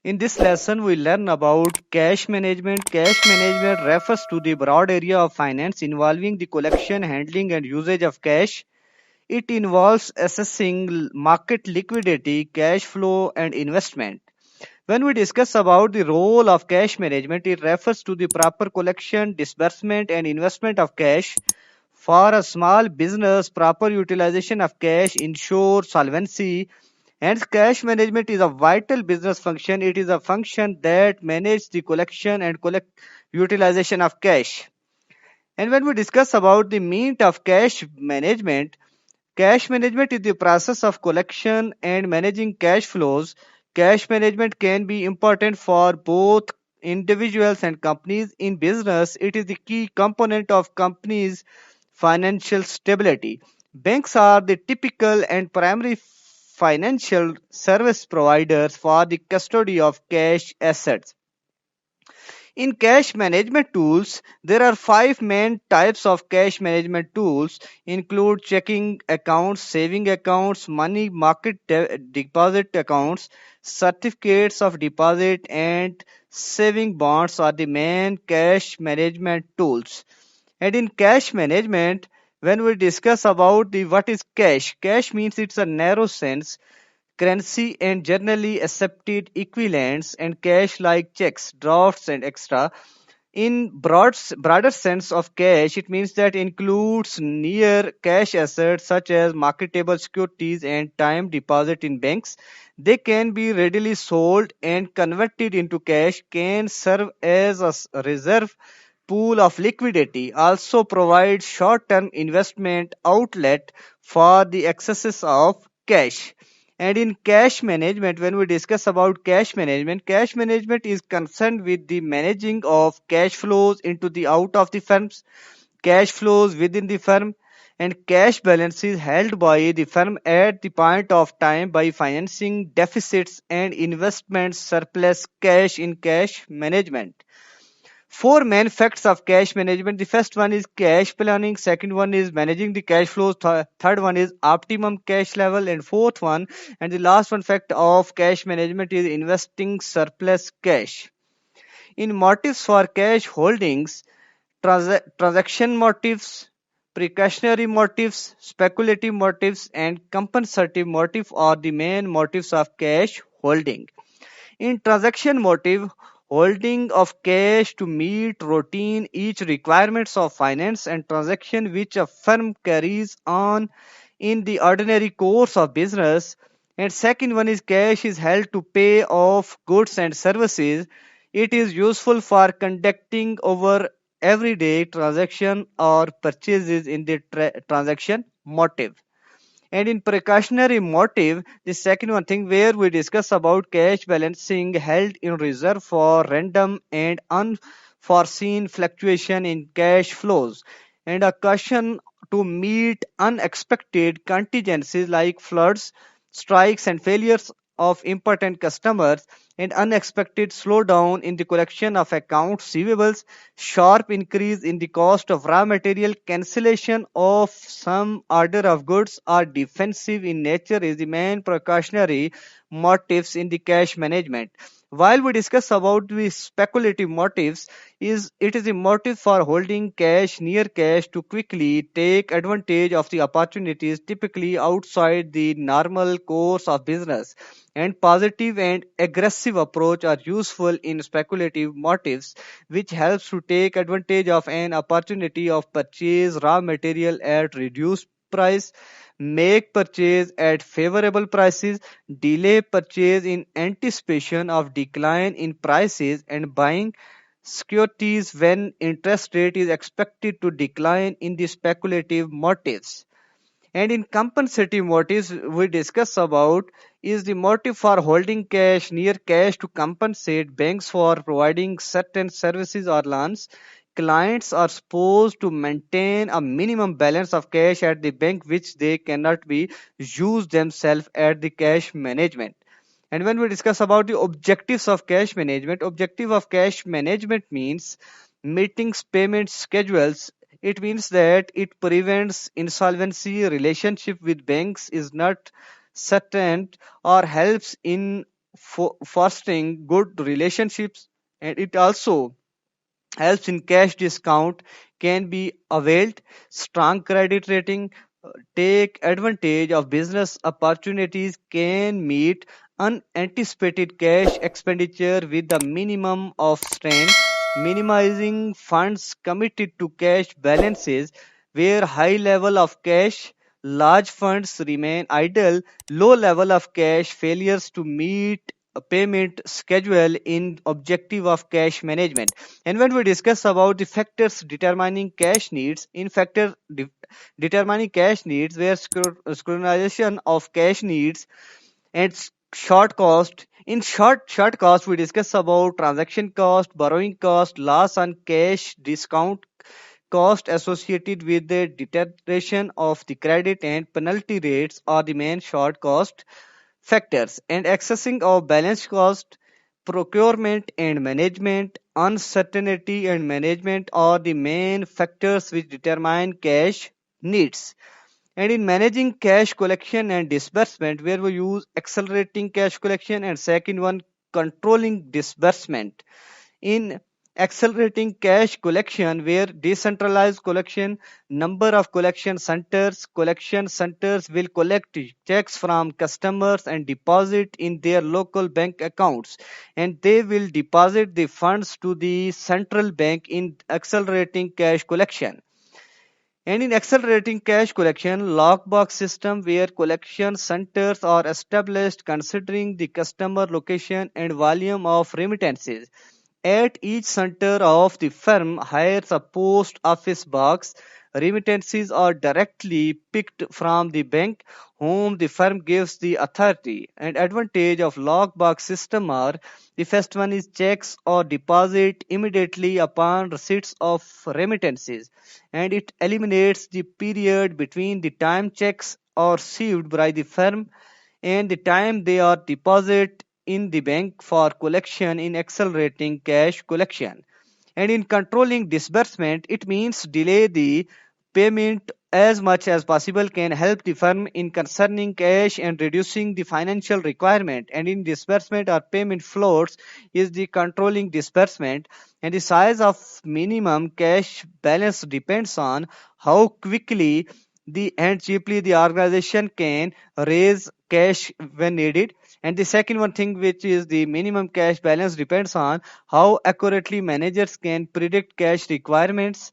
In this lesson, we learn about cash management. Cash management refers to the broad area of finance involving the collection, handling, and usage of cash. It involves assessing market liquidity, cash flow, and investment. When we discuss about the role of cash management, it refers to the proper collection, disbursement, and investment of cash. For a small business, proper utilization of cash ensures solvency. Hence, cash management is a vital business function. It is a function that manages the collection and collect utilization of cash. And when we discuss about the meaning of cash management is the process of collection and managing cash flows. Cash management can be important for both individuals and companies in business. It is the key component of companies' financial stability. Banks are the typical and primary financial service providers for the custody of cash assets. In cash management tools, there are five main types of cash management tools include checking accounts, saving accounts, money market deposit accounts, certificates of deposit and saving bonds are the main cash management tools. And in cash management, when we discuss about the what is cash, cash means it's a narrow sense currency and generally accepted equivalents and cash like checks, drafts and extra. In broader sense of cash, it means that includes near cash assets such as marketable securities and time deposit in banks. They can be readily sold and converted into cash, can serve as a reserve pool of liquidity, also provide short-term investment outlet for the excesses of cash. And in cash management, when we discuss about cash management is concerned with the managing of cash flows into the out of the firms, cash flows within the firm, and cash balances held by the firm at the point of time by financing deficits and investment surplus cash in cash management. Four main facts of cash management. The first one is cash planning. Second one is managing the cash flows. Third one is optimum cash level. And fourth one, and the last one fact of cash management is investing surplus cash. In motives for cash holdings, transaction motives, precautionary motives, speculative motives, and compensative motive are the main motives of cash holding. In transaction motive, holding of cash to meet routine each requirements of finance and transaction which a firm carries on in the ordinary course of business. And second one is cash is held to pay off goods and services. It is useful for conducting over everyday transaction or purchases in the transaction motive. And in precautionary motive, the second one thing where we discuss about cash balancing held in reserve for random and unforeseen fluctuation in cash flows and a caution to meet unexpected contingencies like floods, strikes and failures of important customers and unexpected slowdown in the collection of accounts receivables, sharp increase in the cost of raw material, cancellation of some order of goods are defensive in nature is the main precautionary motives in the cash management. While we discuss about the speculative motives, is it is a motive for holding cash near cash to quickly take advantage of the opportunities typically outside the normal course of business. And positive and aggressive approach are useful in speculative motives, which helps to take advantage of an opportunity of purchase raw material at reduced price, make purchase at favorable prices, delay purchase in anticipation of decline in prices, and buying securities when interest rate is expected to decline in the speculative motives. And in compensative motives, we discuss about is the motive for holding cash near cash to compensate banks for providing certain services or loans. Clients are supposed to maintain a minimum balance of cash at the bank which they cannot be used themselves at the cash management. And when we discuss about the objectives of cash management, objective of cash management means meeting payment schedules. It means that it prevents insolvency, relationship with banks is not certain or helps in fostering good relationships, and it also helps in cash discount can be availed. Strong credit rating take advantage of business opportunities, can meet unanticipated cash expenditure with the minimum of strain, minimizing funds committed to cash balances where high level of cash large funds remain idle, low level of cash failures to meet a payment schedule in objective of cash management. And when we discuss about the factors determining cash needs, in factor determining cash needs where scrutinization of cash needs and short cost. In short cost we discuss about transaction cost, borrowing cost, loss on cash, discount cost associated with the deterioration of the credit, and penalty rates are the main short cost factors. And accessing of balance cost, procurement and management, uncertainty and management are the main factors which determine cash needs. And in managing cash collection and disbursement, where we use accelerating cash collection, and second one controlling disbursement. In accelerating cash collection, where decentralized collection, number of collection centers will collect checks from customers and deposit in their local bank accounts, and they will deposit the funds to the central bank in accelerating cash collection. And in accelerating cash collection, lockbox system where collection centers are established considering the customer location and volume of remittances. At each center of the firm hires a post office box. Remittances are directly picked from the bank whom the firm gives the authority. And advantage of lockbox system are: the first one is checks or deposit immediately upon receipts of remittances, and it eliminates the period between the time checks are received by the firm and the time they are deposited in the bank for collection in accelerating cash collection. And in controlling disbursement, it means delay the payment as much as possible can help the firm in concerning cash and reducing the financial requirement. And in disbursement or payment floats is the controlling disbursement, and the size of minimum cash balance depends on how quickly the and cheaply the organization can raise cash when needed. And the second one thing, which is the minimum cash balance, depends on how accurately managers can predict cash requirements.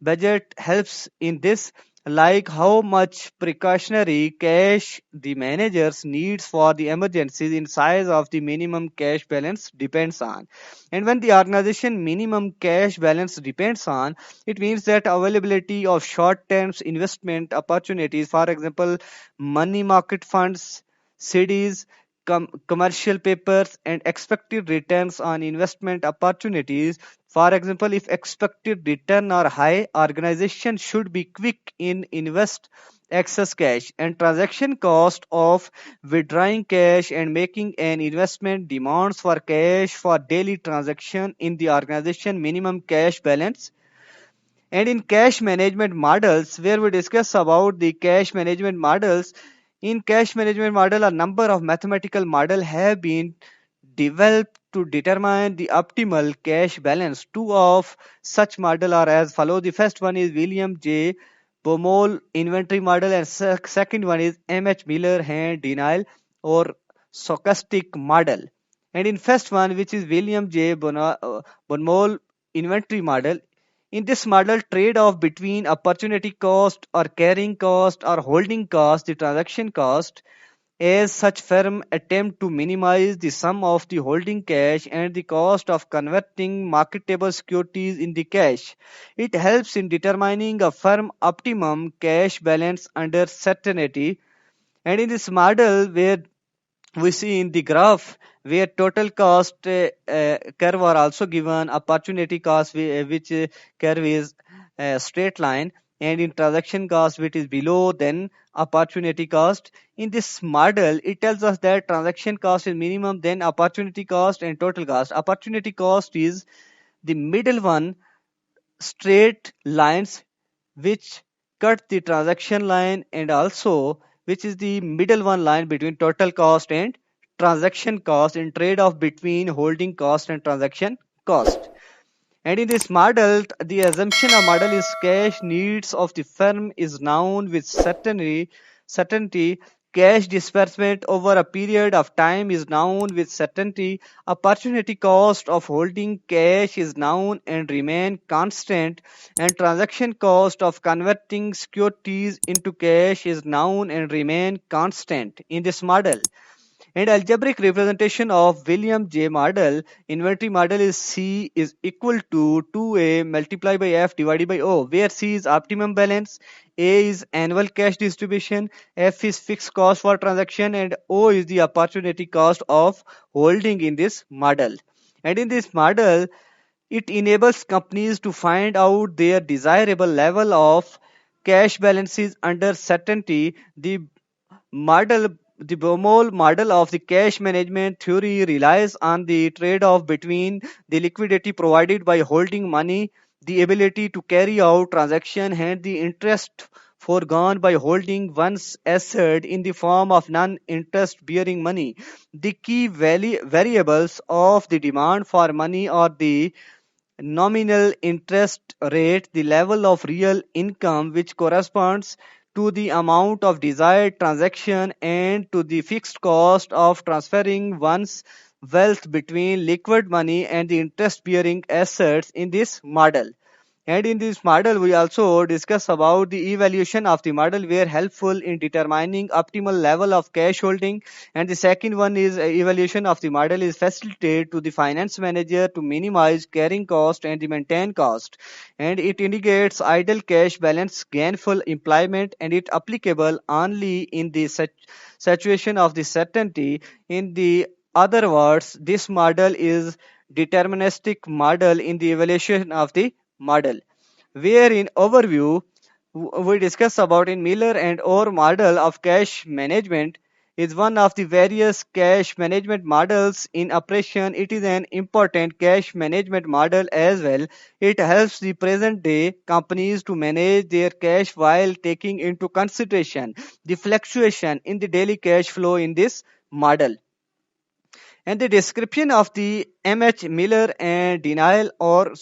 Budget helps in this, like how much precautionary cash the managers needs for the emergencies. In size of the minimum cash balance depends on. And when the organization minimum cash balance depends on, it means that availability of short term investment opportunities, for example money market funds, CDs, commercial papers, and expected returns on investment opportunities. For example, if expected return are high, organization should be quick in invest excess cash. And transaction cost of withdrawing cash and making an investment demands for cash for daily transaction in the organization minimum cash balance. And in cash management models, where we discuss about the cash management models, in cash management model a number of mathematical model have been developed to determine the optimal cash balance. Two of such model are as follow. The first one is William J. Baumol inventory model, and second one is M.H. Miller hand denial or stochastic model. And in first one, which is William J. Baumol inventory model, in this model, trade-off between opportunity cost or carrying cost or holding cost, the transaction cost, as such firm attempt to minimize the sum of the holding cash and the cost of converting marketable securities in the cash. It helps in determining a firm optimum cash balance under certainty. And in this model, where we see in the graph where total cost curve are also given, opportunity cost which curve is a straight line, and in transaction cost which is below then opportunity cost. In this model it tells us that transaction cost is minimum, then opportunity cost, and total cost. Opportunity cost is the middle one, straight lines which cut the transaction line, and also which is the middle one line between total cost and transaction cost in trade-off between holding cost and transaction cost. And in this model, the assumption of model is cash needs of the firm is known with certainty. Cash disbursement over a period of time is known with certainty. Opportunity cost of holding cash is known and remain constant. And transaction cost of converting securities into cash is known and remain constant in this model. And algebraic representation of William J. model, inventory model is C is equal to 2A multiplied by F divided by O, where C is optimum balance, A is annual cash distribution, F is fixed cost for transaction, and O is the opportunity cost of holding in this model. And in this model, it enables companies to find out their desirable level of cash balances under certainty. Model, the Baumol model of the cash management theory relies on the trade-off between the liquidity provided by holding money, the ability to carry out transaction, and the interest foregone by holding one's asset in the form of non-interest bearing money. The key variables of the demand for money are the nominal interest rate, the level of real income which corresponds to the amount of desired transaction, and to the fixed cost of transferring one's wealth between liquid money and the interest bearing assets in this model. And in this model, we also discuss about the evaluation of the model were helpful in determining optimal level of cash holding. And the second one is evaluation of the model is facilitated to the finance manager to minimize carrying cost and the maintain cost. And it indicates idle cash balance gainful employment, and it applicable only in the situation of the certainty. In the other words, this model is deterministic model in the evaluation of the model, where in overview we discuss about in Miller and Orr model of cash management is one of the various cash management models in operation. It is an important cash management model as well. It helps the present day companies to manage their cash while taking into consideration the fluctuation in the daily cash flow in this model. And the description of the M.H. Miller and denial or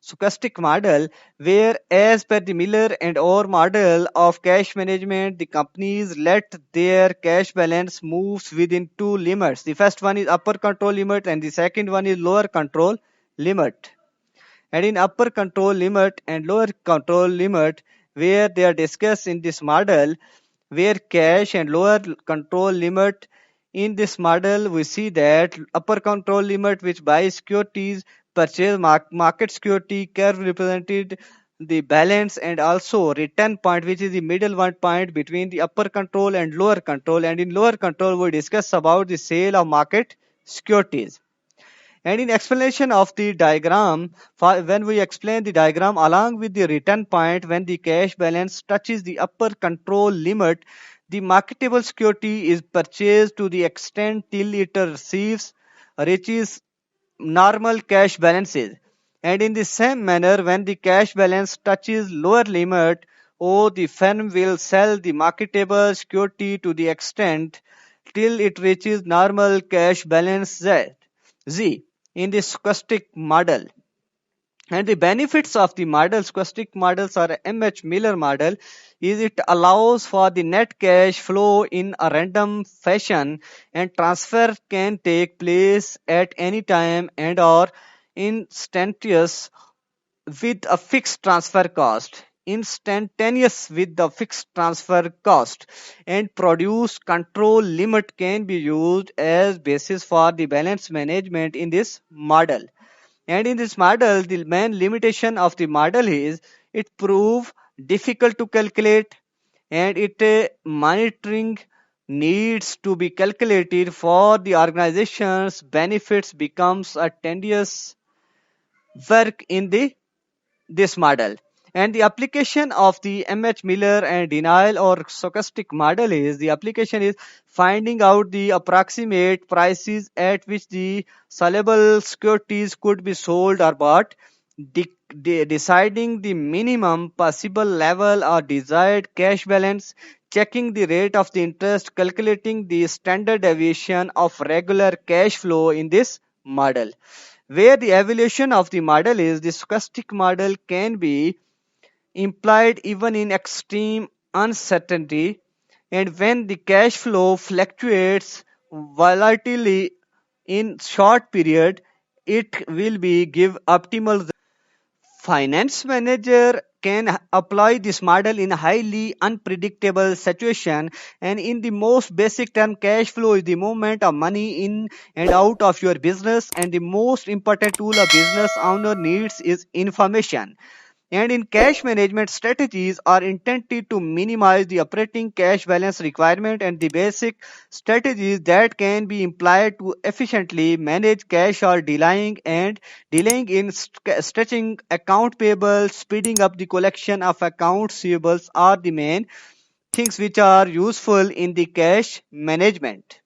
stochastic model, where as per the Miller and Orr model of cash management, the companies let their cash balance moves within two limits. The first one is upper control limit and the second one is lower control limit. And in upper control limit and lower control limit, where they are discussed in this model, where cash and lower control limit, in this model we see that upper control limit which buys securities purchase market security curve represented the balance, and also return point which is the middle one point between the upper control and lower control. And in lower control we discuss about the sale of market securities. And in explanation of the diagram, when we explain the diagram along with the return point, when the cash balance touches the upper control limit, the marketable security is purchased to the extent till it reaches normal cash balances. And in the same manner, when the cash balance touches lower limit, the firm will sell the marketable security to the extent till it reaches normal cash balance Z in the stochastic model. And the benefits of the model, stochastic models or M.H. Miller model, is it allows for the net cash flow in a random fashion, and transfer can take place at any time and or instantaneous with a fixed transfer cost. Instantaneous with the fixed transfer cost, and produce control limit can be used as basis for the balance management in this model. And in this model, the main limitation of the model is it prove difficult to calculate, and it monitoring needs to be calculated for the organization's benefits becomes a tedious work in the this model. And the application of the M.H. Miller and denial or stochastic model is the application is finding out the approximate prices at which the saleable securities could be sold or bought. deciding the minimum possible level or desired cash balance, checking the rate of the interest, calculating the standard deviation of regular cash flow in this model. Where the evaluation of the model is, the stochastic model can be implied even in extreme uncertainty, and when the cash flow fluctuates volatilely in short period, it will be give optimal. Finance manager can apply this model in a highly unpredictable situation, and in the most basic term, cash flow is the movement of money in and out of your business, and the most important tool a business owner needs is information. And in cash management, strategies are intended to minimize the operating cash balance requirement, and the basic strategies that can be employed to efficiently manage cash are delaying in stretching account payables, speeding up the collection of accounts receivables are the main things which are useful in the cash management.